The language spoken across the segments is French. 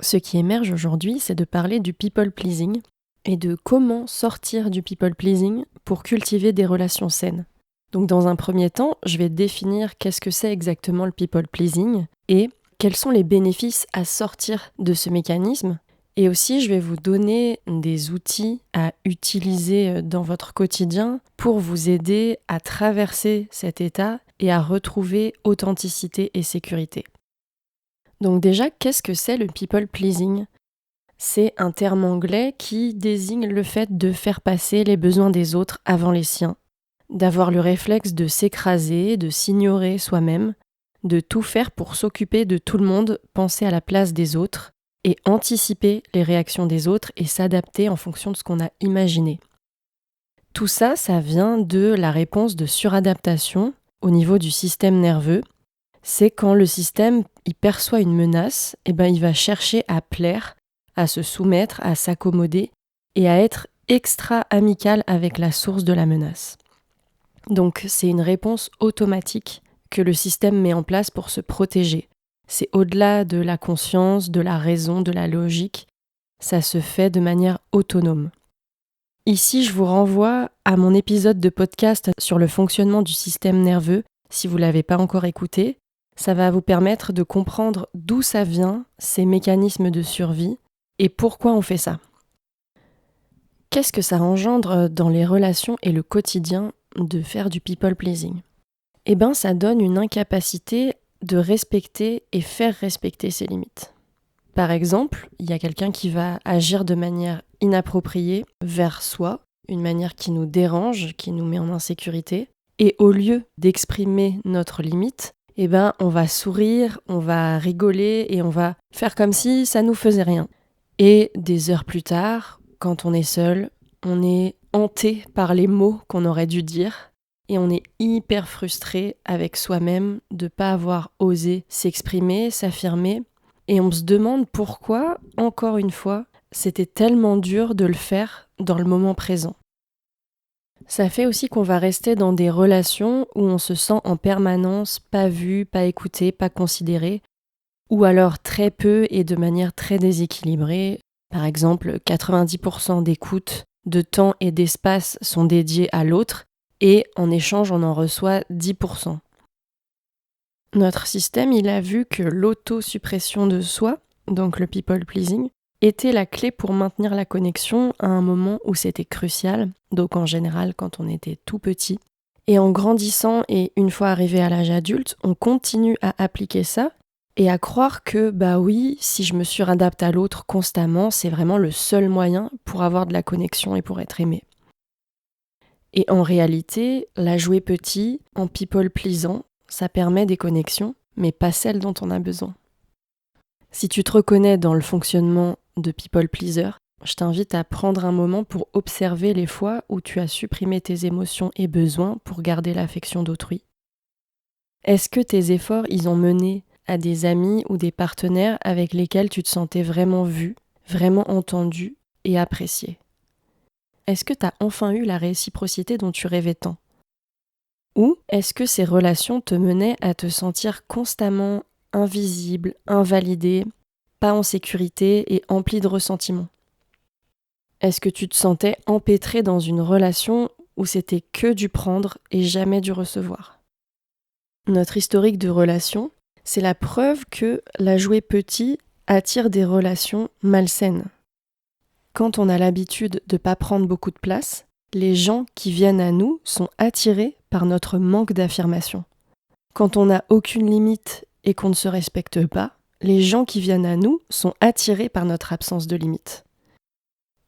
Ce qui émerge aujourd'hui, c'est de parler du people pleasing et de comment sortir du people pleasing pour cultiver des relations saines. Donc dans un premier temps, je vais définir qu'est-ce que c'est exactement le people pleasing et quels sont les bénéfices à sortir de ce mécanisme. Et aussi, je vais vous donner des outils à utiliser dans votre quotidien pour vous aider à traverser cet état et à retrouver authenticité et sécurité. Donc déjà, qu'est-ce que c'est le people pleasing ? C'est un terme anglais qui désigne le fait de faire passer les besoins des autres avant les siens, d'avoir le réflexe de s'écraser, de s'ignorer soi-même, de tout faire pour s'occuper de tout le monde, penser à la place des autres et anticiper les réactions des autres et s'adapter en fonction de ce qu'on a imaginé. Tout ça, ça vient de la réponse de suradaptation au niveau du système nerveux. C'est quand le système il perçoit une menace, il va chercher à plaire, à se soumettre, à s'accommoder et à être extra amical avec la source de la menace. Donc c'est une réponse automatique que le système met en place pour se protéger. C'est au-delà de la conscience, de la raison, de la logique. Ça se fait de manière autonome. Ici, je vous renvoie à mon épisode de podcast sur le fonctionnement du système nerveux, si vous ne l'avez pas encore écouté. Ça va vous permettre de comprendre d'où ça vient, ces mécanismes de survie, et pourquoi on fait ça. Qu'est-ce que ça engendre dans les relations et le quotidien de faire du people pleasing ? Ça donne une incapacité de respecter et faire respecter ses limites. Par exemple, il y a quelqu'un qui va agir de manière inappropriée vers soi, une manière qui nous dérange, qui nous met en insécurité, et au lieu d'exprimer notre limite, on va sourire, on va rigoler et on va faire comme si ça nous faisait rien. Et des heures plus tard, quand on est seul, on est hanté par les mots qu'on aurait dû dire et on est hyper frustré avec soi-même de ne pas avoir osé s'exprimer, s'affirmer. Et on se demande pourquoi, encore une fois, c'était tellement dur de le faire dans le moment présent. Ça fait aussi qu'on va rester dans des relations où on se sent en permanence pas vu, pas écouté, pas considéré, ou alors très peu et de manière très déséquilibrée. Par exemple, 90% d'écoute, de temps et d'espace sont dédiés à l'autre, et en échange, on en reçoit 10%. Notre système, il a vu que l'autosuppression de soi, donc le people pleasing, était la clé pour maintenir la connexion à un moment où c'était crucial, donc en général quand on était tout petit. Et en grandissant et une fois arrivé à l'âge adulte, on continue à appliquer ça et à croire que, si je me suradapte à l'autre constamment, c'est vraiment le seul moyen pour avoir de la connexion et pour être aimé. Et en réalité, la jouer petit, en people pleasant, ça permet des connexions, mais pas celles dont on a besoin. Si tu te reconnais dans le fonctionnement de people pleaser, je t'invite à prendre un moment pour observer les fois où tu as supprimé tes émotions et besoins pour garder l'affection d'autrui. Est-ce que tes efforts, ils ont mené à des amis ou des partenaires avec lesquels tu te sentais vraiment vu, vraiment entendu et apprécié ? Est-ce que tu as enfin eu la réciprocité dont tu rêvais tant ? Ou est-ce que ces relations te menaient à te sentir constamment invisible, invalidé, pas en sécurité et empli de ressentiments ? Est-ce que tu te sentais empêtré dans une relation où c'était que du prendre et jamais du recevoir ? Notre historique de relations, c'est la preuve que la jouer petit attire des relations malsaines. Quand on a l'habitude de ne pas prendre beaucoup de place, les gens qui viennent à nous sont attirés par notre manque d'affirmation. Quand on n'a aucune limite et qu'on ne se respecte pas, les gens qui viennent à nous sont attirés par notre absence de limite.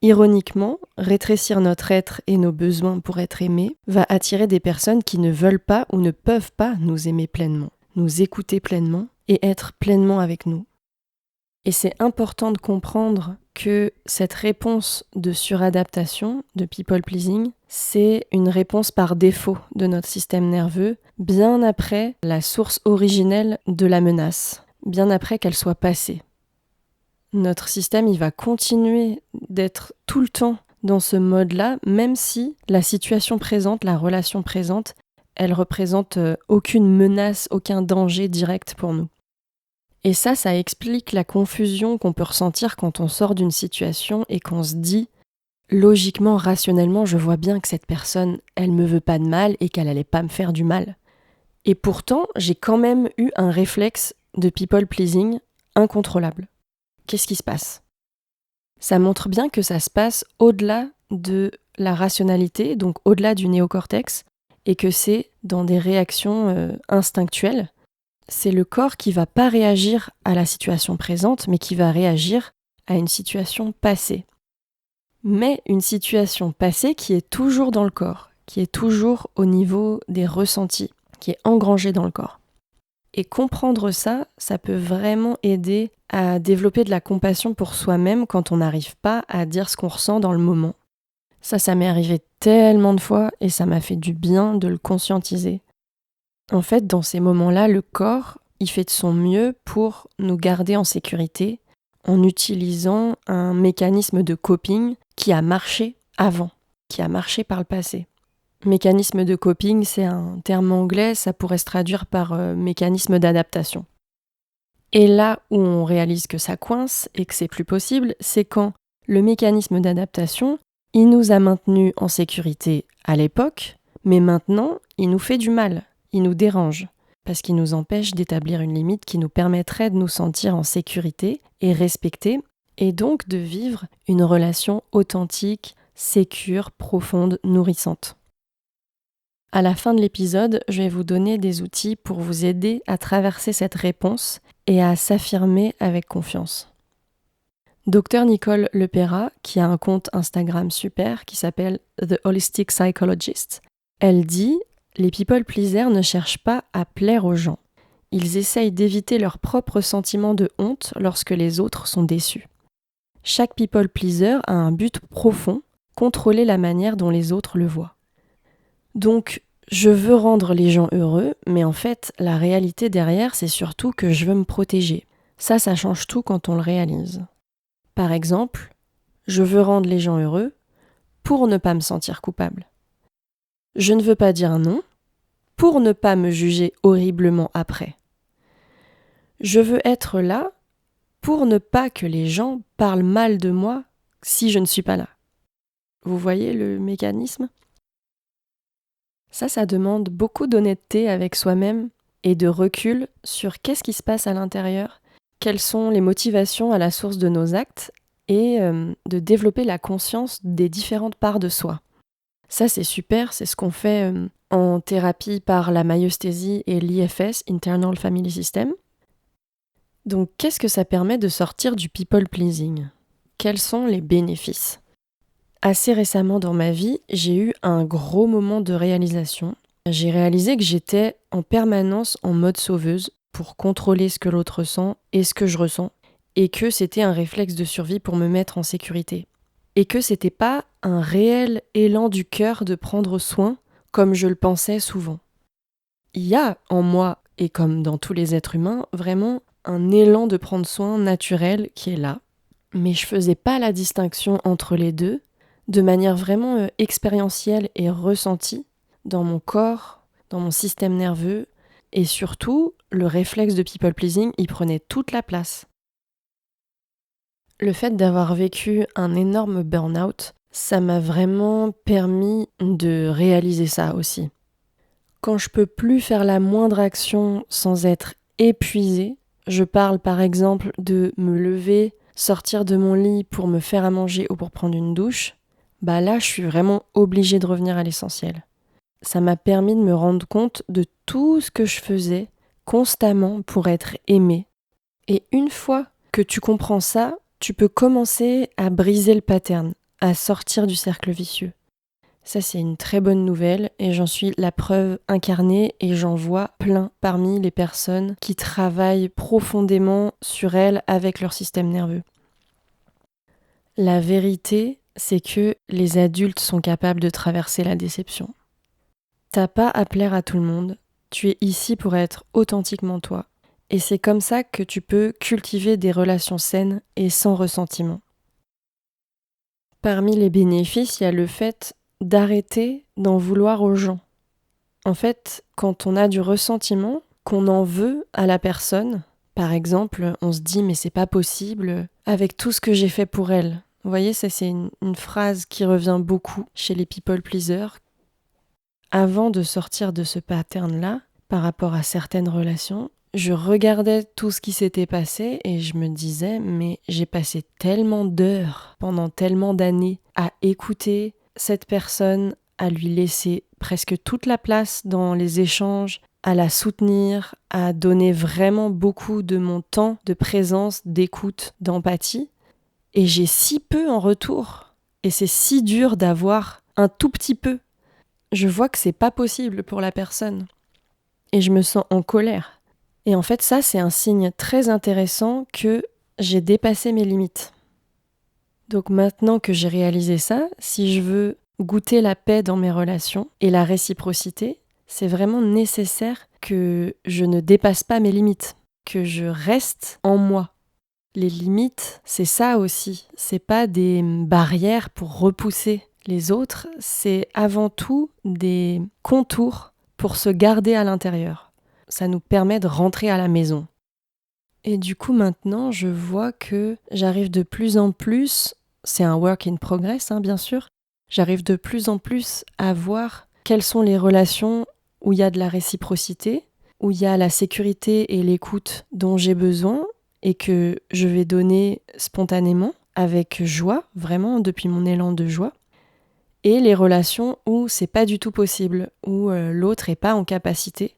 Ironiquement, rétrécir notre être et nos besoins pour être aimés va attirer des personnes qui ne veulent pas ou ne peuvent pas nous aimer pleinement, nous écouter pleinement et être pleinement avec nous. Et c'est important de comprendre que cette réponse de suradaptation, de people pleasing, c'est une réponse par défaut de notre système nerveux, bien après la source originelle de la menace, bien après qu'elle soit passée. Notre système, il va continuer d'être tout le temps dans ce mode-là, même si la situation présente, la relation présente, elle représente aucune menace, aucun danger direct pour nous. Et ça explique la confusion qu'on peut ressentir quand on sort d'une situation et qu'on se dit, logiquement, rationnellement, je vois bien que cette personne, elle me veut pas de mal et qu'elle allait pas me faire du mal. Et pourtant, j'ai quand même eu un réflexe de people pleasing incontrôlable. Qu'est-ce qui se passe ? Ça montre bien que ça se passe au-delà de la rationalité, donc au-delà du néocortex, et que c'est dans des réactions instinctuelles. C'est le corps qui va pas réagir à la situation présente, mais qui va réagir à une situation passée. Mais une situation passée qui est toujours dans le corps, qui est toujours au niveau des ressentis, qui est engrangée dans le corps. Et comprendre ça, ça peut vraiment aider à développer de la compassion pour soi-même quand on n'arrive pas à dire ce qu'on ressent dans le moment. Ça m'est arrivé tellement de fois et ça m'a fait du bien de le conscientiser. En fait, dans ces moments-là, le corps, il fait de son mieux pour nous garder en sécurité en utilisant un mécanisme de coping qui a marché avant, qui a marché par le passé. Mécanisme de coping, c'est un terme anglais, ça pourrait se traduire par mécanisme d'adaptation. Et là où on réalise que ça coince et que c'est plus possible, c'est quand le mécanisme d'adaptation, il nous a maintenus en sécurité à l'époque, mais maintenant, il nous fait du mal, il nous dérange, parce qu'il nous empêche d'établir une limite qui nous permettrait de nous sentir en sécurité et respectés, et donc de vivre une relation authentique, sécure, profonde, nourrissante. À la fin de l'épisode, je vais vous donner des outils pour vous aider à traverser cette réponse et à s'affirmer avec confiance. Dr Nicole Lepera, qui a un compte Instagram super qui s'appelle The Holistic Psychologist, elle dit « Les people pleasers ne cherchent pas à plaire aux gens. Ils essayent d'éviter leur propre sentiment de honte lorsque les autres sont déçus. Chaque people pleaser a un but profond, contrôler la manière dont les autres le voient. » Donc, je veux rendre les gens heureux, mais en fait, la réalité derrière, c'est surtout que je veux me protéger. Ça change tout quand on le réalise. Par exemple, je veux rendre les gens heureux pour ne pas me sentir coupable. Je ne veux pas dire non pour ne pas me juger horriblement après. Je veux être là pour ne pas que les gens parlent mal de moi si je ne suis pas là. Vous voyez le mécanisme ? Ça demande beaucoup d'honnêteté avec soi-même et de recul sur qu'est-ce qui se passe à l'intérieur, quelles sont les motivations à la source de nos actes et de développer la conscience des différentes parts de soi. Ça, c'est super, c'est ce qu'on fait en thérapie par la myostésie et l'IFS, Internal Family System. Donc, qu'est-ce que ça permet de sortir du people pleasing ? Quels sont les bénéfices ? Assez récemment dans ma vie, j'ai eu un gros moment de réalisation. J'ai réalisé que j'étais en permanence en mode sauveuse pour contrôler ce que l'autre ressent et ce que je ressens, et que c'était un réflexe de survie pour me mettre en sécurité. Et que c'était pas un réel élan du cœur de prendre soin comme je le pensais souvent. Il y a en moi, et comme dans tous les êtres humains, vraiment un élan de prendre soin naturel qui est là. Mais je faisais pas la distinction entre les deux, de manière vraiment expérientielle et ressentie dans mon corps, dans mon système nerveux, et surtout, le réflexe de people pleasing, il prenait toute la place. Le fait d'avoir vécu un énorme burn-out, ça m'a vraiment permis de réaliser ça aussi. Quand je peux plus faire la moindre action sans être épuisée, je parle par exemple de me lever, sortir de mon lit pour me faire à manger ou pour prendre une douche, bah là je suis vraiment obligée de revenir à l'essentiel. Ça m'a permis de me rendre compte de tout ce que je faisais constamment pour être aimée. Et une fois que tu comprends ça, tu peux commencer à briser le pattern, à sortir du cercle vicieux. Ça, c'est une très bonne nouvelle et j'en suis la preuve incarnée et j'en vois plein parmi les personnes qui travaillent profondément sur elles avec leur système nerveux. La vérité, c'est que les adultes sont capables de traverser la déception. T'as pas à plaire à tout le monde, tu es ici pour être authentiquement toi. Et c'est comme ça que tu peux cultiver des relations saines et sans ressentiment. Parmi les bénéfices, il y a le fait d'arrêter d'en vouloir aux gens. En fait, quand on a du ressentiment, qu'on en veut à la personne, Par exemple, on se dit « mais c'est pas possible avec tout ce que j'ai fait pour elle ». Vous voyez, ça c'est une phrase qui revient beaucoup chez les people pleasers. Avant de sortir de ce pattern-là, par rapport à certaines relations, je regardais tout ce qui s'était passé et je me disais « mais j'ai passé tellement d'heures pendant tellement d'années à écouter cette personne, à lui laisser presque toute la place dans les échanges, à la soutenir, à donner vraiment beaucoup de mon temps, de présence, d'écoute, d'empathie. Et j'ai si peu en retour. Et c'est si dur d'avoir un tout petit peu. Je vois que c'est pas possible pour la personne. Et je me sens en colère. Et en fait, ça, c'est un signe très intéressant que j'ai dépassé mes limites. Donc maintenant que j'ai réalisé ça, si je veux goûter la paix dans mes relations et la réciprocité, c'est vraiment nécessaire que je ne dépasse pas mes limites, que je reste en moi. Les limites, c'est ça aussi. C'est pas des barrières pour repousser les autres, c'est avant tout des contours pour se garder à l'intérieur. Ça nous permet de rentrer à la maison. Et du coup, maintenant, je vois que j'arrive de plus en plus, c'est un work in progress, bien sûr, j'arrive de plus en plus à voir quelles sont les relations où il y a de la réciprocité, où il y a la sécurité et l'écoute dont j'ai besoin et que je vais donner spontanément, avec joie, vraiment, depuis mon élan de joie, et les relations où c'est pas du tout possible, où l'autre est pas en capacité.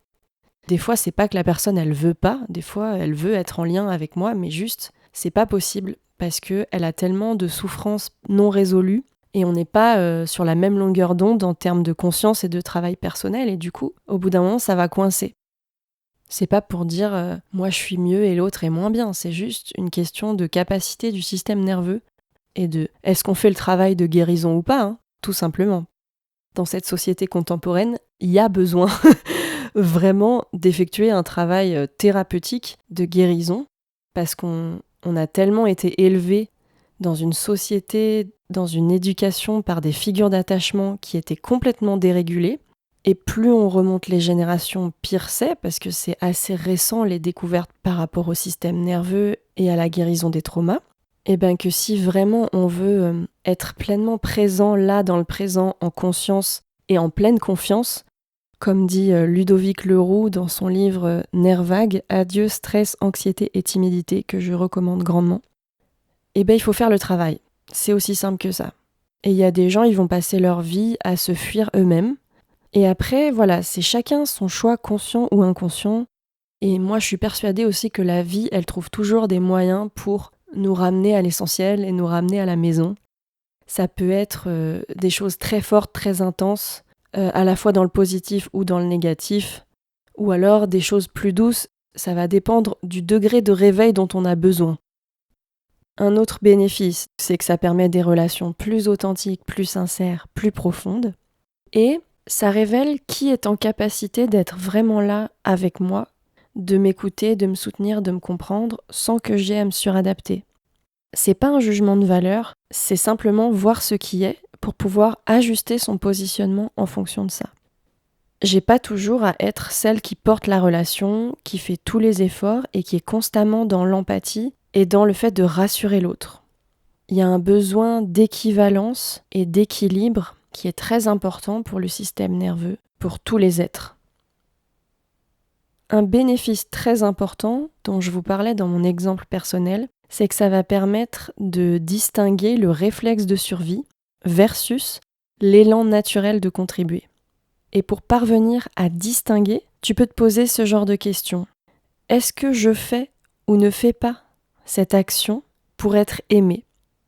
Des fois, c'est pas que la personne, elle veut pas, des fois, elle veut être en lien avec moi, mais juste, c'est pas possible parce qu'elle a tellement de souffrances non résolues et on n'est pas sur la même longueur d'onde en termes de conscience et de travail personnel et du coup, au bout d'un moment, ça va coincer. C'est pas pour dire moi je suis mieux et l'autre est moins bien, c'est juste une question de capacité du système nerveux et de est-ce qu'on fait le travail de guérison ou pas, tout simplement. Dans cette société contemporaine, il y a besoin vraiment d'effectuer un travail thérapeutique de guérison parce qu'on a tellement été élevé dans une société, dans une éducation par des figures d'attachement qui étaient complètement dérégulées. Et plus on remonte les générations, pire c'est, parce que c'est assez récent les découvertes par rapport au système nerveux et à la guérison des traumas. Et bien que si vraiment on veut être pleinement présent là dans le présent, en conscience et en pleine confiance, comme dit Ludovic Leroux dans son livre Nerfs vagues, adieu stress, anxiété et timidité, que je recommande grandement, et bien il faut faire le travail. C'est aussi simple que ça. Et il y a des gens, ils vont passer leur vie à se fuir eux-mêmes. Et après, voilà, c'est chacun son choix conscient ou inconscient. Et moi, je suis persuadée aussi que la vie, elle trouve toujours des moyens pour nous ramener à l'essentiel et nous ramener à la maison. Ça peut être des choses très fortes, très intenses, à la fois dans le positif ou dans le négatif, ou alors des choses plus douces. Ça va dépendre du degré de réveil dont on a besoin. Un autre bénéfice, c'est que ça permet des relations plus authentiques, plus sincères, plus profondes. Et ça révèle qui est en capacité d'être vraiment là avec moi, de m'écouter, de me soutenir, de me comprendre, sans que j'aie à me suradapter. C'est pas un jugement de valeur, c'est simplement voir ce qui est pour pouvoir ajuster son positionnement en fonction de ça. J'ai pas toujours à être celle qui porte la relation, qui fait tous les efforts et qui est constamment dans l'empathie et dans le fait de rassurer l'autre. Il y a un besoin d'équivalence et d'équilibre qui est très important pour le système nerveux, pour tous les êtres. Un bénéfice très important dont je vous parlais dans mon exemple personnel, c'est que ça va permettre de distinguer le réflexe de survie versus l'élan naturel de contribuer. Et pour parvenir à distinguer, tu peux te poser ce genre de questions. Est-ce que je fais ou ne fais pas cette action pour être aimé,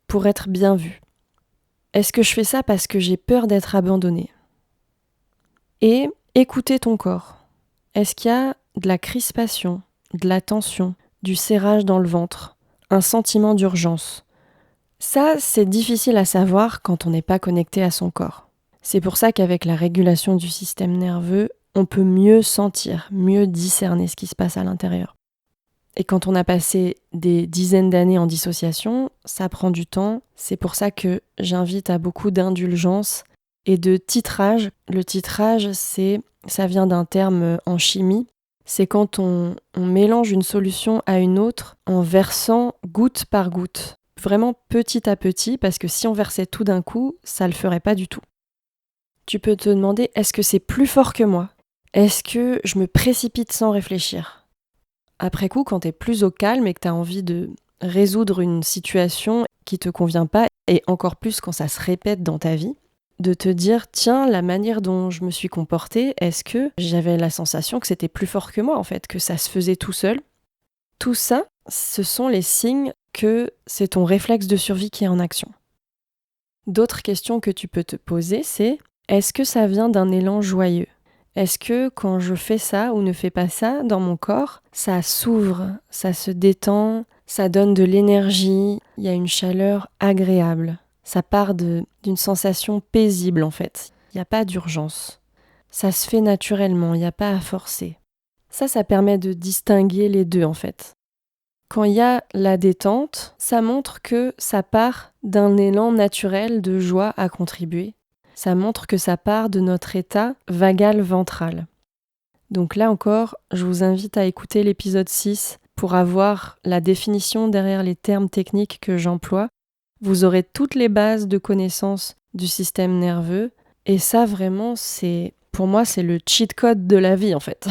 pour être bien vu ? Est-ce que je fais ça parce que j'ai peur d'être abandonné ? Et écouter ton corps. Est-ce qu'il y a de la crispation, de la tension, du serrage dans le ventre, un sentiment d'urgence ? Ça, c'est difficile à savoir quand on n'est pas connecté à son corps. C'est pour ça qu'avec la régulation du système nerveux, on peut mieux sentir, mieux discerner ce qui se passe à l'intérieur. Et quand on a passé des dizaines d'années en dissociation, ça prend du temps. C'est pour ça que j'invite à beaucoup d'indulgence et de titrage. Le titrage, ça vient d'un terme en chimie C'est quand on mélange une solution à une autre en versant goutte par goutte, vraiment petit à petit, parce que si on versait tout d'un coup, ça le ferait pas du tout. Tu peux te demander, est-ce que c'est plus fort que moi ? Est-ce que je me précipite sans réfléchir ? Après coup, quand tu es plus au calme et que tu as envie de résoudre une situation qui te convient pas, et encore plus quand ça se répète dans ta vie, de te dire, tiens, la manière dont je me suis comportée, est-ce que j'avais la sensation que c'était plus fort que moi, en fait, que ça se faisait tout seul ? Tout ça, ce sont les signes que c'est ton réflexe de survie qui est en action. D'autres questions que tu peux te poser, c'est, est-ce que ça vient d'un élan joyeux ? Est-ce que quand je fais ça ou ne fais pas ça dans mon corps, ça s'ouvre, ça se détend, ça donne de l'énergie, il y a une chaleur agréable. Ça part d'une sensation paisible en fait. Il n'y a pas d'urgence. Ça se fait naturellement, il n'y a pas à forcer. Ça permet de distinguer les deux en fait. Quand il y a la détente, ça montre que ça part d'un élan naturel de joie à contribuer. Ça montre que ça part de notre état vagal ventral. Donc là encore, je vous invite à écouter l'épisode 6 pour avoir la définition derrière les termes techniques que j'emploie. Vous aurez toutes les bases de connaissances du système nerveux. Et ça, vraiment, pour moi, c'est le cheat code de la vie, en fait.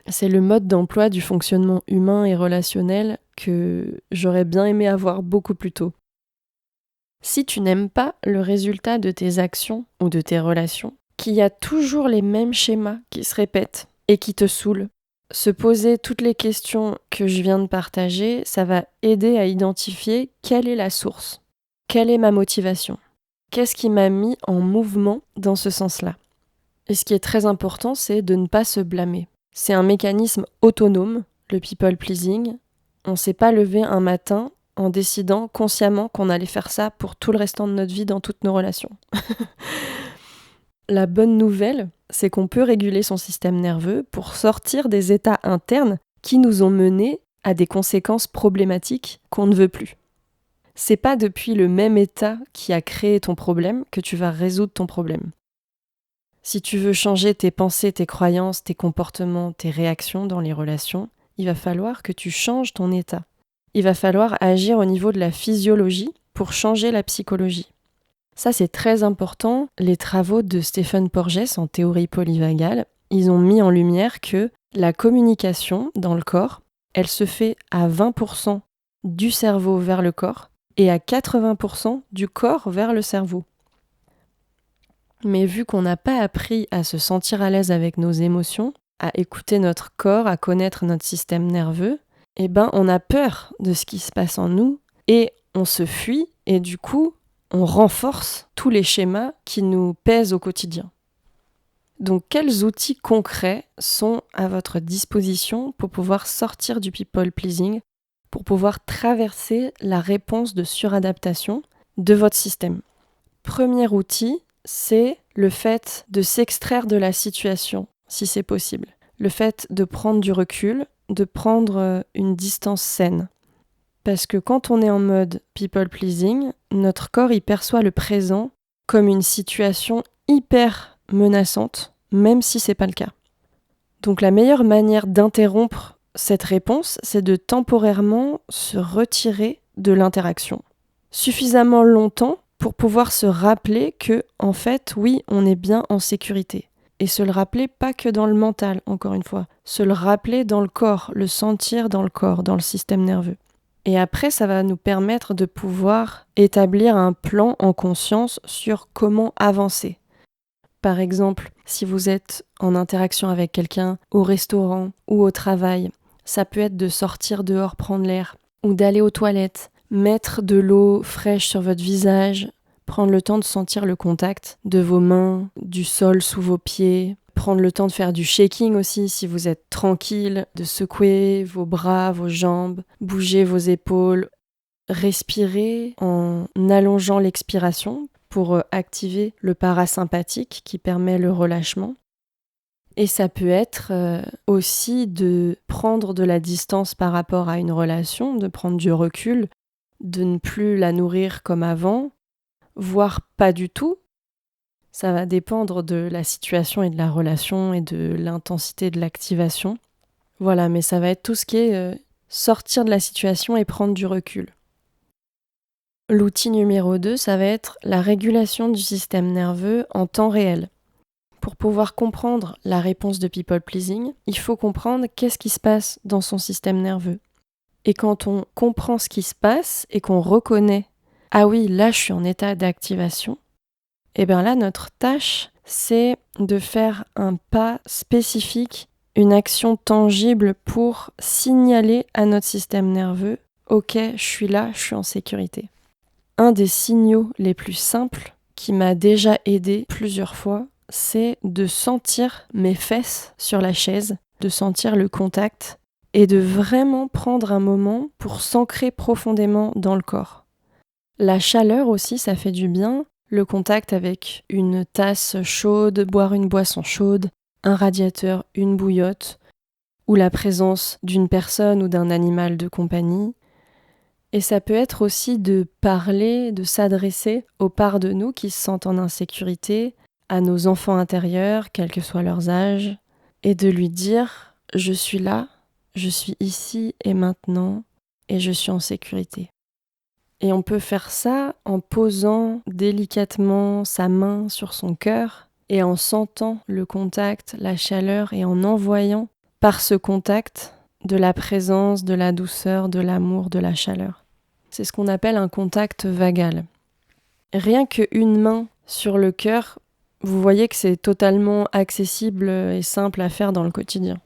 C'est le mode d'emploi du fonctionnement humain et relationnel que j'aurais bien aimé avoir beaucoup plus tôt. Si tu n'aimes pas le résultat de tes actions ou de tes relations, qu'il y a toujours les mêmes schémas qui se répètent et qui te saoulent, se poser toutes les questions que je viens de partager, ça va aider à identifier quelle est la source, quelle est ma motivation, qu'est-ce qui m'a mis en mouvement dans ce sens-là. Et ce qui est très important, c'est de ne pas se blâmer. C'est un mécanisme autonome, le people pleasing. On ne s'est pas levé un matin en décidant consciemment qu'on allait faire ça pour tout le restant de notre vie dans toutes nos relations. La bonne nouvelle, c'est qu'on peut réguler son système nerveux pour sortir des états internes qui nous ont menés à des conséquences problématiques qu'on ne veut plus. C'est pas depuis le même état qui a créé ton problème que tu vas résoudre ton problème. Si tu veux changer tes pensées, tes croyances, tes comportements, tes réactions dans les relations, il va falloir que tu changes ton état. Il va falloir agir au niveau de la physiologie pour changer la psychologie. Ça, c'est très important. Les travaux de Stephen Porges en théorie polyvagale, ils ont mis en lumière que la communication dans le corps, elle se fait à 20% du cerveau vers le corps et à 80% du corps vers le cerveau. Mais vu qu'on n'a pas appris à se sentir à l'aise avec nos émotions, à écouter notre corps, à connaître notre système nerveux, on a peur de ce qui se passe en nous et on se fuit et du coup, on renforce tous les schémas qui nous pèsent au quotidien. Donc, quels outils concrets sont à votre disposition pour pouvoir sortir du people pleasing, pour pouvoir traverser la réponse de suradaptation de votre système ? Premier outil, c'est le fait de s'extraire de la situation, si c'est possible. Le fait de prendre du recul, de prendre une distance saine. Parce que quand on est en mode people pleasing, notre corps il perçoit le présent comme une situation hyper menaçante, même si c'est pas le cas. Donc la meilleure manière d'interrompre cette réponse, c'est de temporairement se retirer de l'interaction. Suffisamment longtemps pour pouvoir se rappeler que, en fait, oui, on est bien en sécurité. Et se le rappeler pas que dans le mental, encore une fois. Se le rappeler dans le corps, le sentir dans le corps, dans le système nerveux. Et après, ça va nous permettre de pouvoir établir un plan en conscience sur comment avancer. Par exemple, si vous êtes en interaction avec quelqu'un au restaurant ou au travail, ça peut être de sortir dehors prendre l'air ou d'aller aux toilettes, mettre de l'eau fraîche sur votre visage, prendre le temps de sentir le contact de vos mains, du sol sous vos pieds, prendre le temps de faire du shaking aussi si vous êtes tranquille, de secouer vos bras, vos jambes, bouger vos épaules, respirer en allongeant l'expiration pour activer le parasympathique qui permet le relâchement. Et ça peut être aussi de prendre de la distance par rapport à une relation, de prendre du recul, de ne plus la nourrir comme avant, voire pas du tout. Ça va dépendre de la situation et de la relation et de l'intensité de l'activation. Voilà, mais ça va être tout ce qui est sortir de la situation et prendre du recul. L'outil numéro 2, ça va être la régulation du système nerveux en temps réel. Pour pouvoir comprendre la réponse de people pleasing, il faut comprendre qu'est-ce qui se passe dans son système nerveux. Et quand on comprend ce qui se passe et qu'on reconnaît « Ah oui, là je suis en état d'activation », et bien là notre tâche c'est de faire un pas spécifique, une action tangible pour signaler à notre système nerveux « Ok, je suis là, je suis en sécurité ». Un des signaux les plus simples qui m'a déjà aidé plusieurs fois, c'est de sentir mes fesses sur la chaise, de sentir le contact et de vraiment prendre un moment pour s'ancrer profondément dans le corps. La chaleur aussi, ça fait du bien. Le contact avec une tasse chaude, boire une boisson chaude, un radiateur, une bouillotte, ou la présence d'une personne ou d'un animal de compagnie. Et ça peut être aussi de parler, de s'adresser aux parts de nous qui se sentent en insécurité, à nos enfants intérieurs, quel que soit leur âge, et de lui dire « Je suis là, je suis ici et maintenant, et je suis en sécurité ». Et on peut faire ça en posant délicatement sa main sur son cœur et en sentant le contact, la chaleur et en envoyant par ce contact de la présence, de la douceur, de l'amour, de la chaleur. C'est ce qu'on appelle un contact vagal. Rien qu'une main sur le cœur, vous voyez que c'est totalement accessible et simple à faire dans le quotidien.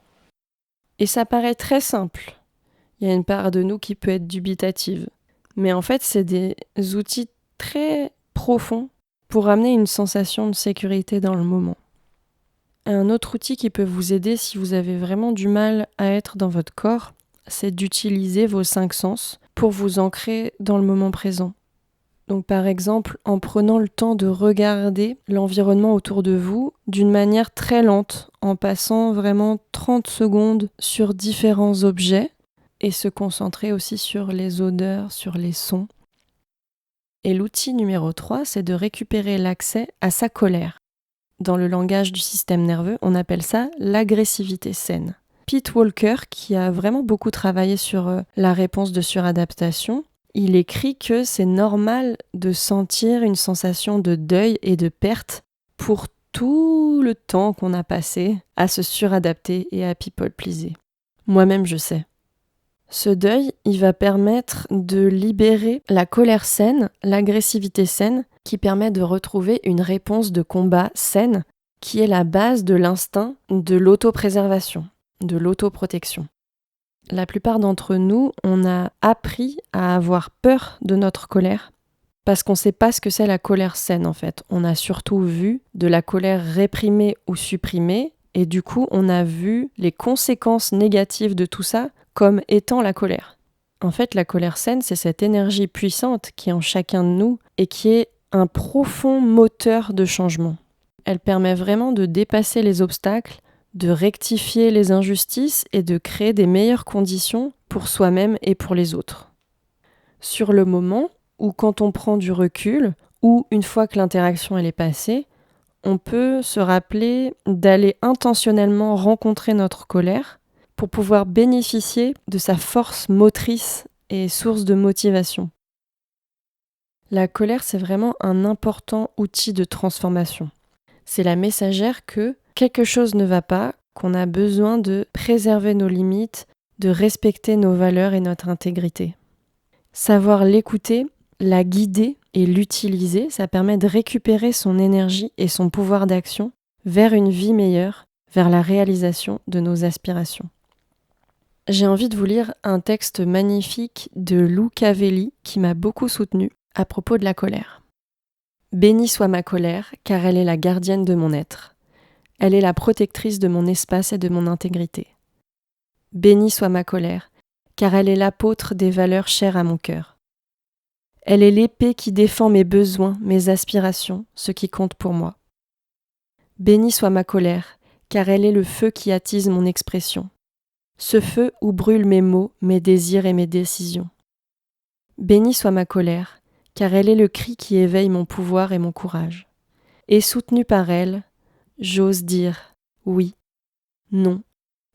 Et ça paraît très simple. Il y a une part de nous qui peut être dubitative. Mais en fait, c'est des outils très profonds pour amener une sensation de sécurité dans le moment. Un autre outil qui peut vous aider si vous avez vraiment du mal à être dans votre corps, c'est d'utiliser vos 5 sens pour vous ancrer dans le moment présent. Donc par exemple, en prenant le temps de regarder l'environnement autour de vous d'une manière très lente, en passant vraiment 30 secondes sur différents objets, et se concentrer aussi sur les odeurs, sur les sons. Et l'outil numéro 3, c'est de récupérer l'accès à sa colère. Dans le langage du système nerveux, on appelle ça l'agressivité saine. Pete Walker, qui a vraiment beaucoup travaillé sur la réponse de suradaptation, il écrit que c'est normal de sentir une sensation de deuil et de perte pour tout le temps qu'on a passé à se suradapter et à people pleaser. Moi-même, je sais. Ce deuil, il va permettre de libérer la colère saine, l'agressivité saine, qui permet de retrouver une réponse de combat saine, qui est la base de l'instinct de l'autopréservation, de l'autoprotection. La plupart d'entre nous, on a appris à avoir peur de notre colère, parce qu'on ne sait pas ce que c'est la colère saine en fait. On a surtout vu de la colère réprimée ou supprimée, et du coup, on a vu les conséquences négatives de tout ça comme étant la colère. En fait, la colère saine, c'est cette énergie puissante qui est en chacun de nous et qui est un profond moteur de changement. Elle permet vraiment de dépasser les obstacles, de rectifier les injustices et de créer des meilleures conditions pour soi-même et pour les autres. Sur le moment, ou quand on prend du recul, ou une fois que l'interaction elle est passée, on peut se rappeler d'aller intentionnellement rencontrer notre colère pour pouvoir bénéficier de sa force motrice et source de motivation. La colère, c'est vraiment un important outil de transformation. C'est la messagère que quelque chose ne va pas, qu'on a besoin de préserver nos limites, de respecter nos valeurs et notre intégrité. Savoir l'écouter, la guider et l'utiliser, ça permet de récupérer son énergie et son pouvoir d'action vers une vie meilleure, vers la réalisation de nos aspirations. J'ai envie de vous lire un texte magnifique de Lou Cavelli qui m'a beaucoup soutenue à propos de la colère. « Bénie soit ma colère, car elle est la gardienne de mon être. Elle est la protectrice de mon espace et de mon intégrité. Bénie soit ma colère, car elle est l'apôtre des valeurs chères à mon cœur. Elle est l'épée qui défend mes besoins, mes aspirations, ce qui compte pour moi. Bénie soit ma colère, car elle est le feu qui attise mon expression. Ce feu où brûlent mes mots, mes désirs et mes décisions. Bénie soit ma colère, car elle est le cri qui éveille mon pouvoir et mon courage. Et soutenue par elle, j'ose dire oui, non,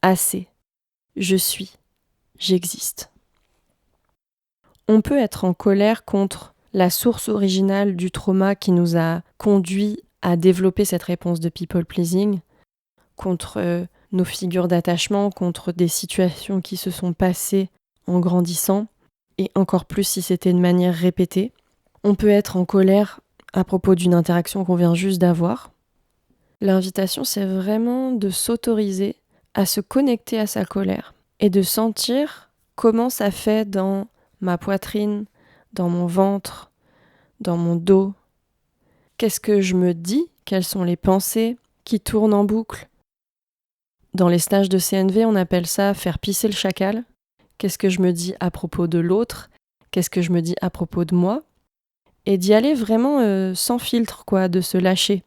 assez. je suis, j'existe. On peut être en colère contre la source originale du trauma qui nous a conduit à développer cette réponse de people pleasing, contre nos figures d'attachement, contre des situations qui se sont passées en grandissant, et encore plus si c'était de manière répétée. On peut être en colère à propos d'une interaction qu'on vient juste d'avoir. L'invitation, c'est vraiment de s'autoriser à se connecter à sa colère et de sentir comment ça fait dans ma poitrine, dans mon ventre, dans mon dos. Qu'est-ce que je me dis? Quelles sont les pensées qui tournent en boucle? Dans les stages de CNV, on appelle ça faire pisser le chacal. Qu'est-ce que je me dis à propos de l'autre? Qu'est-ce que je me dis à propos de moi? Et d'y aller vraiment sans filtre, de se lâcher.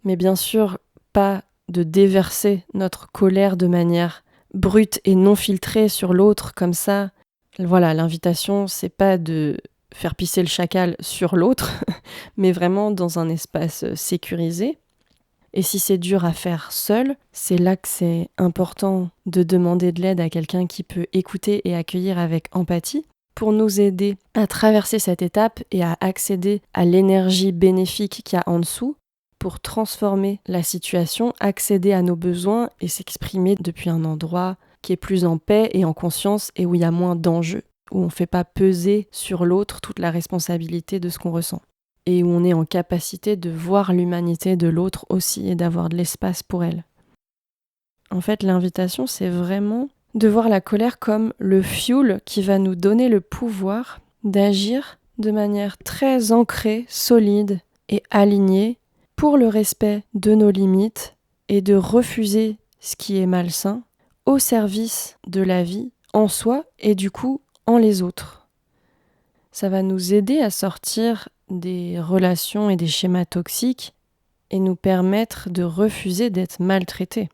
Mais bien sûr, pas de déverser notre colère de manière brute et non filtrée sur l'autre comme ça. Voilà, l'invitation, c'est pas de faire pisser le chacal sur l'autre, mais vraiment dans un espace sécurisé. Et si c'est dur à faire seul, c'est là que c'est important de demander de l'aide à quelqu'un qui peut écouter et accueillir avec empathie pour nous aider à traverser cette étape et à accéder à l'énergie bénéfique qu'il y a en dessous pour transformer la situation, accéder à nos besoins et s'exprimer depuis un endroit qui est plus en paix et en conscience et où il y a moins d'enjeux, où on ne fait pas peser sur l'autre toute la responsabilité de ce qu'on ressent. Et où on est en capacité de voir l'humanité de l'autre aussi et d'avoir de l'espace pour elle. En fait, l'invitation, c'est vraiment de voir la colère comme le fuel qui va nous donner le pouvoir d'agir de manière très ancrée, solide et alignée pour le respect de nos limites et de refuser ce qui est malsain au service de la vie en soi et du coup en les autres. Ça va nous aider à sortir des relations et des schémas toxiques et nous permettre de refuser d'être maltraités.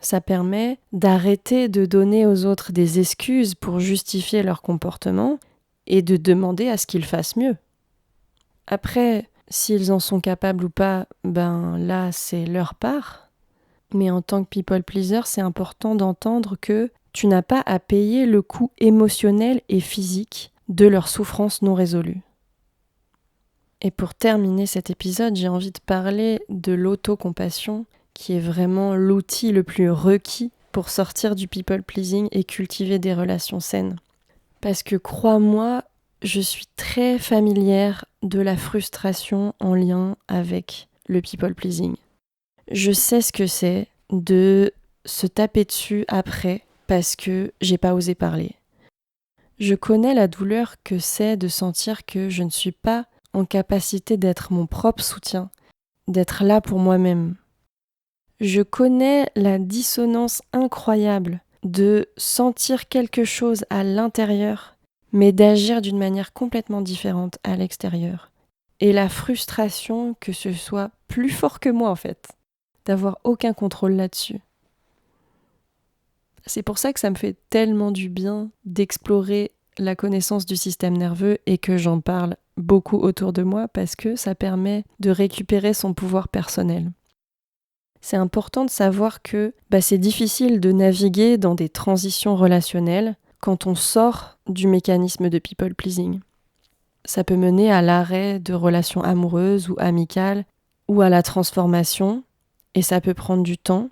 Ça permet d'arrêter de donner aux autres des excuses pour justifier leur comportement et de demander à ce qu'ils fassent mieux. Après, s'ils en sont capables ou pas, là c'est leur part. Mais en tant que people pleaser, c'est important d'entendre que tu n'as pas à payer le coût émotionnel et physique de leur souffrance non résolue. Et pour terminer cet épisode, j'ai envie de parler de l'autocompassion, qui est vraiment l'outil le plus requis pour sortir du people pleasing et cultiver des relations saines. Parce que crois-moi, je suis très familière de la frustration en lien avec le people pleasing. Je sais ce que c'est de se taper dessus après parce que j'ai pas osé parler. Je connais la douleur que c'est de sentir que je ne suis pas en capacité d'être mon propre soutien, d'être là pour moi-même. Je connais la dissonance incroyable de sentir quelque chose à l'intérieur, mais d'agir d'une manière complètement différente à l'extérieur. Et la frustration que ce soit plus fort que moi en fait, d'avoir aucun contrôle là-dessus. C'est pour ça que ça me fait tellement du bien d'explorer la connaissance du système nerveux et que j'en parle beaucoup autour de moi parce que ça permet de récupérer son pouvoir personnel. C'est important de savoir que c'est difficile de naviguer dans des transitions relationnelles quand on sort du mécanisme de people pleasing. Ça peut mener à l'arrêt de relations amoureuses ou amicales ou à la transformation et ça peut prendre du temps.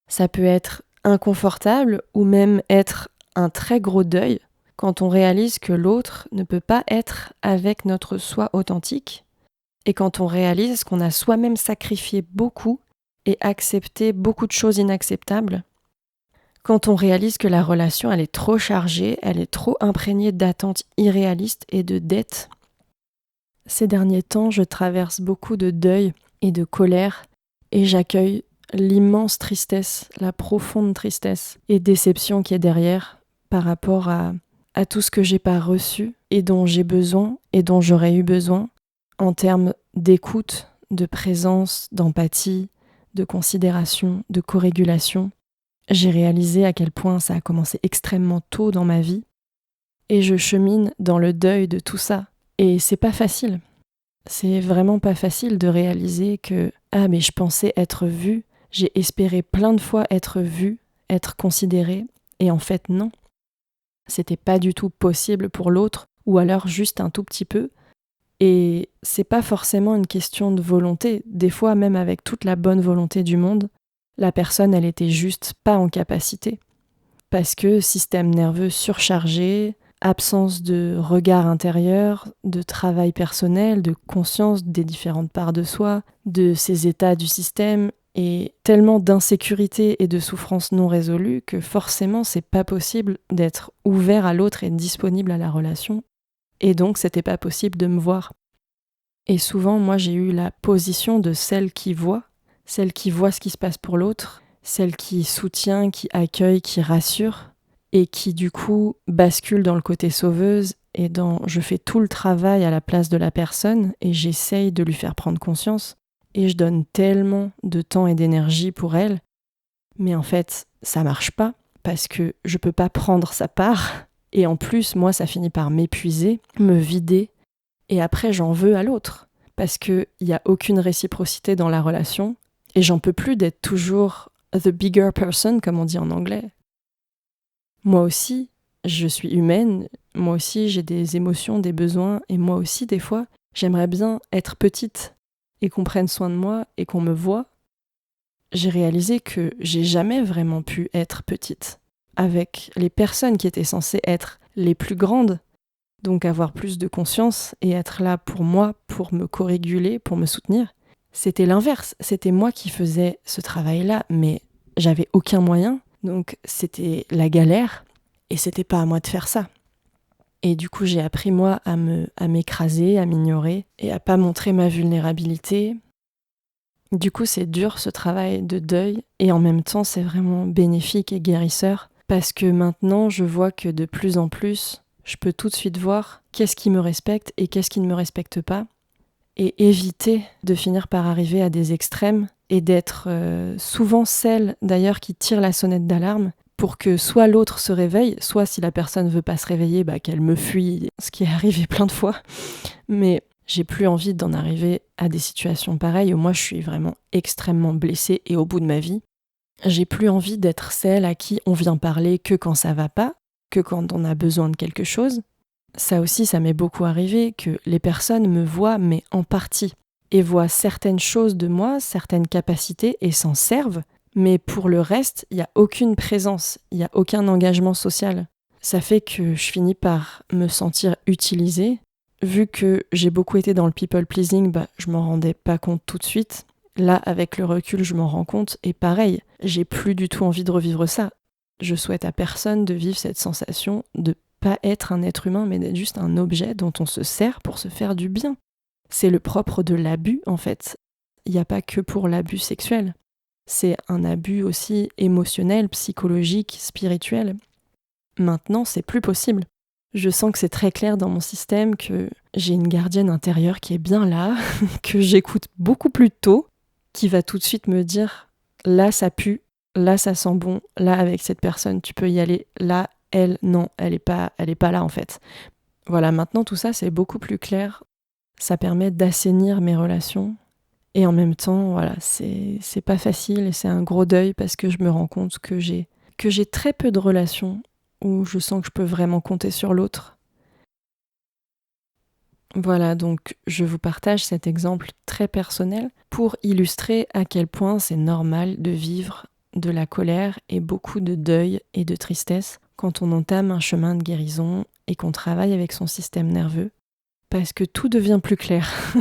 Ça peut être inconfortable ou même être un très gros deuil quand on réalise que l'autre ne peut pas être avec notre soi authentique et quand on réalise qu'on a soi-même sacrifié beaucoup et accepté beaucoup de choses inacceptables, quand on réalise que la relation elle est trop chargée, elle est trop imprégnée d'attentes irréalistes et de dettes. Ces derniers temps, je traverse beaucoup de deuil et de colère et j'accueille l'immense tristesse, la profonde tristesse et déception qui est derrière par rapport à tout ce que j'ai pas reçu et dont j'ai besoin et dont j'aurais eu besoin en termes d'écoute, de présence, d'empathie, de considération, de co-régulation. J'ai réalisé à quel point ça a commencé extrêmement tôt dans ma vie et je chemine dans le deuil de tout ça. Et c'est pas facile. C'est vraiment pas facile de réaliser que mais je pensais être vue, j'ai espéré plein de fois être vue être considérée. Et en fait, non. C'était pas du tout possible pour l'autre, ou alors juste un tout petit peu. Et c'est pas forcément une question de volonté. Des fois, même avec toute la bonne volonté du monde, la personne, elle était juste pas en capacité. Parce que système nerveux surchargé, absence de regard intérieur, de travail personnel, de conscience des différentes parts de soi, de ces états du système, et tellement d'insécurité et de souffrance non résolue que forcément c'est pas possible d'être ouvert à l'autre et disponible à la relation. Et donc c'était pas possible de me voir. Et souvent moi j'ai eu la position de celle qui voit ce qui se passe pour l'autre, celle qui soutient, qui accueille, qui rassure, et qui du coup bascule dans le côté sauveuse et dans je fais tout le travail à la place de la personne et j'essaye de lui faire prendre conscience et je donne tellement de temps et d'énergie pour elle, mais en fait ça marche pas parce que je peux pas prendre sa part et en plus moi ça finit par m'épuiser, me vider et après j'en veux à l'autre parce qu'il n'y a aucune réciprocité dans la relation et j'en peux plus d'être toujours the bigger person comme on dit en anglais. Moi aussi, je suis humaine, moi aussi j'ai des émotions, des besoins, et moi aussi des fois, j'aimerais bien être petite et qu'on prenne soin de moi et qu'on me voie. J'ai réalisé que j'ai jamais vraiment pu être petite avec les personnes qui étaient censées être les plus grandes, donc avoir plus de conscience et être là pour moi, pour me co-réguler, pour me soutenir. C'était l'inverse, c'était moi qui faisais ce travail-là, mais j'avais aucun moyen. Donc c'était la galère et c'était pas à moi de faire ça. Et du coup j'ai appris moi à m'écraser, à m'ignorer et à pas montrer ma vulnérabilité. Du coup c'est dur ce travail de deuil et en même temps c'est vraiment bénéfique et guérisseur parce que maintenant je vois que de plus en plus je peux tout de suite voir qu'est-ce qui me respecte et qu'est-ce qui ne me respecte pas et éviter de finir par arriver à des extrêmes et d'être souvent celle d'ailleurs qui tire la sonnette d'alarme pour que soit l'autre se réveille, soit si la personne veut pas se réveiller, qu'elle me fuit, ce qui est arrivé plein de fois. Mais j'ai plus envie d'en arriver à des situations pareilles où moi je suis vraiment extrêmement blessée et au bout de ma vie. J'ai plus envie d'être celle à qui on vient parler que quand ça va pas, que quand on a besoin de quelque chose. Ça aussi, ça m'est beaucoup arrivé que les personnes me voient, mais en partie, et voient certaines choses de moi, certaines capacités, et s'en servent, mais pour le reste, il n'y a aucune présence, il n'y a aucun engagement social. Ça fait que je finis par me sentir utilisée. Vu que j'ai beaucoup été dans le people pleasing, je m'en rendais pas compte tout de suite. Là, avec le recul, je m'en rends compte, et pareil, j'ai plus du tout envie de revivre ça. Je souhaite à personne de vivre cette sensation de pas être un être humain, mais d'être juste un objet dont on se sert pour se faire du bien. C'est le propre de l'abus, en fait. Il n'y a pas que pour l'abus sexuel. C'est un abus aussi émotionnel, psychologique, spirituel. Maintenant, c'est plus possible. Je sens que c'est très clair dans mon système, que j'ai une gardienne intérieure qui est bien là, que j'écoute beaucoup plus tôt, qui va tout de suite me dire « là, ça pue, là, ça sent bon, là, avec cette personne, tu peux y aller, là, elle, non, elle est pas là en fait. » Voilà, maintenant tout ça c'est beaucoup plus clair. Ça permet d'assainir mes relations. Et en même temps, voilà, c'est pas facile et c'est un gros deuil parce que je me rends compte que j'ai très peu de relations où je sens que je peux vraiment compter sur l'autre. Voilà, donc je vous partage cet exemple très personnel pour illustrer à quel point c'est normal de vivre de la colère et beaucoup de deuil et de tristesse quand on entame un chemin de guérison et qu'on travaille avec son système nerveux, parce que tout devient plus clair.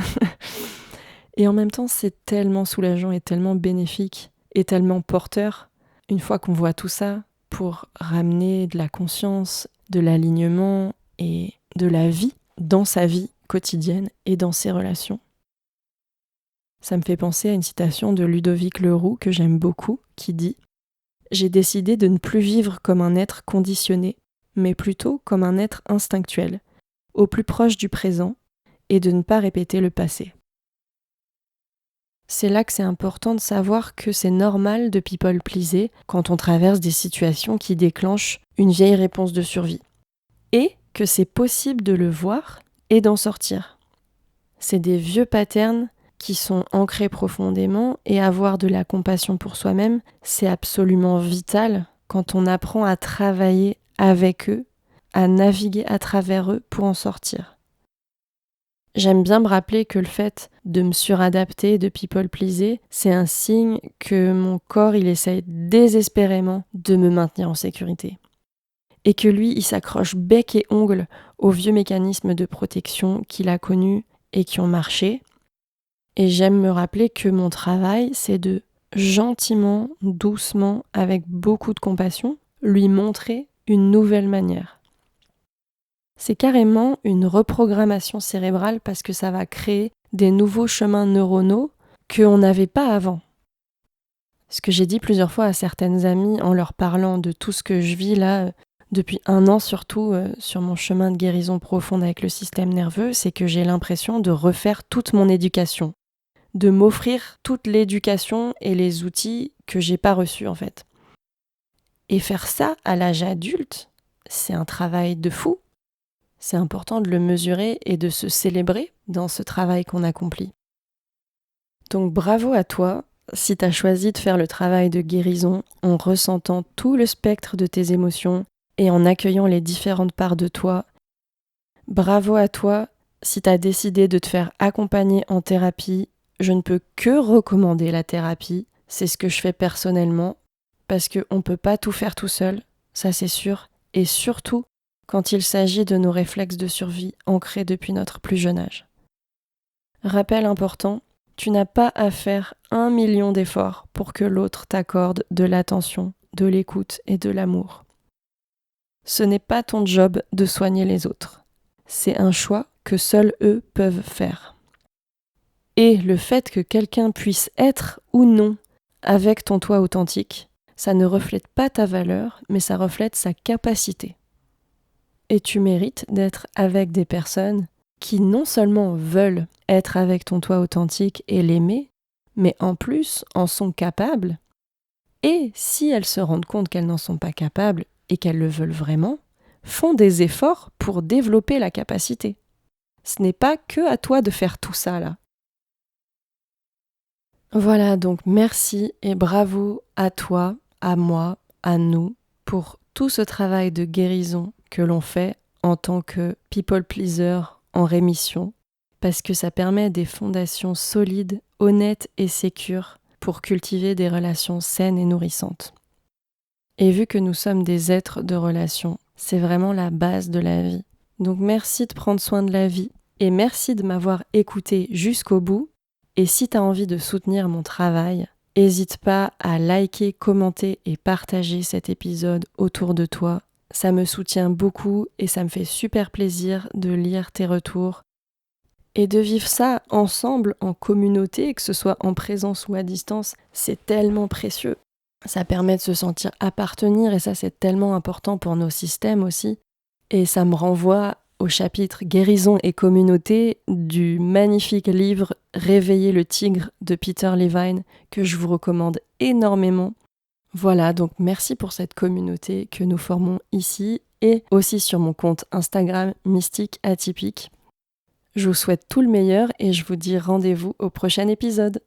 Et en même temps, c'est tellement soulageant et tellement bénéfique et tellement porteur, une fois qu'on voit tout ça, pour ramener de la conscience, de l'alignement et de la vie dans sa vie quotidienne et dans ses relations. Ça me fait penser à une citation de Ludovic Leroux que j'aime beaucoup, qui dit « J'ai décidé de ne plus vivre comme un être conditionné, mais plutôt comme un être instinctuel, au plus proche du présent, et de ne pas répéter le passé. » C'est là que c'est important de savoir que c'est normal de people pleaser quand on traverse des situations qui déclenchent une vieille réponse de survie. Et que c'est possible de le voir et d'en sortir. C'est des vieux patterns qui sont ancrés profondément et avoir de la compassion pour soi-même, c'est absolument vital quand on apprend à travailler avec eux, à naviguer à travers eux pour en sortir. J'aime bien me rappeler que le fait de me suradapter, de people pleaser, c'est un signe que mon corps, il essaye désespérément de me maintenir en sécurité. Et que lui, il s'accroche bec et ongle aux vieux mécanismes de protection qu'il a connus et qui ont marché. Et j'aime me rappeler que mon travail, c'est de gentiment, doucement, avec beaucoup de compassion, lui montrer une nouvelle manière. C'est carrément une reprogrammation cérébrale parce que ça va créer des nouveaux chemins neuronaux qu'on n'avait pas avant. Ce que j'ai dit plusieurs fois à certaines amies en leur parlant de tout ce que je vis là, depuis 1 an surtout, sur mon chemin de guérison profonde avec le système nerveux, c'est que j'ai l'impression de refaire toute mon éducation, de m'offrir toute l'éducation et les outils que j'ai pas reçus en fait. Et faire ça à l'âge adulte, c'est un travail de fou. C'est important de le mesurer et de se célébrer dans ce travail qu'on accomplit. Donc bravo à toi si tu as choisi de faire le travail de guérison en ressentant tout le spectre de tes émotions et en accueillant les différentes parts de toi. Bravo à toi si tu as décidé de te faire accompagner en thérapie. Je ne peux que recommander la thérapie. C'est ce que je fais personnellement parce qu'on ne peut pas tout faire tout seul, ça c'est sûr. Et surtout, quand il s'agit de nos réflexes de survie ancrés depuis notre plus jeune âge. Rappel important, tu n'as pas à faire 1 million d'efforts pour que l'autre t'accorde de l'attention, de l'écoute et de l'amour. Ce n'est pas ton job de soigner les autres. C'est un choix que seuls eux peuvent faire. Et le fait que quelqu'un puisse être ou non avec ton toi authentique, ça ne reflète pas ta valeur, mais ça reflète sa capacité. Et tu mérites d'être avec des personnes qui non seulement veulent être avec ton toi authentique et l'aimer, mais en plus en sont capables. Et si elles se rendent compte qu'elles n'en sont pas capables et qu'elles le veulent vraiment, font des efforts pour développer la capacité. Ce n'est pas que à toi de faire tout ça là. Voilà, donc merci et bravo à toi, à moi, à nous pour tout ce travail de guérison que l'on fait en tant que people pleaser en rémission, parce que ça permet des fondations solides, honnêtes et sécures pour cultiver des relations saines et nourrissantes. Et vu que nous sommes des êtres de relations, c'est vraiment la base de la vie. Donc merci de prendre soin de la vie et merci de m'avoir écouté jusqu'au bout. Et si tu as envie de soutenir mon travail, n'hésite pas à liker, commenter et partager cet épisode autour de toi. Ça me soutient beaucoup et ça me fait super plaisir de lire tes retours et de vivre ça ensemble en communauté, que ce soit en présence ou à distance, c'est tellement précieux. Ça permet de se sentir appartenir et ça c'est tellement important pour nos systèmes aussi. Et ça me renvoie au chapitre Guérison et communauté du magnifique livre Réveiller le tigre de Peter Levine que je vous recommande énormément. Voilà, donc merci pour cette communauté que nous formons ici et aussi sur mon compte Instagram Mystique Atypique. Je vous souhaite tout le meilleur et je vous dis rendez-vous au prochain épisode.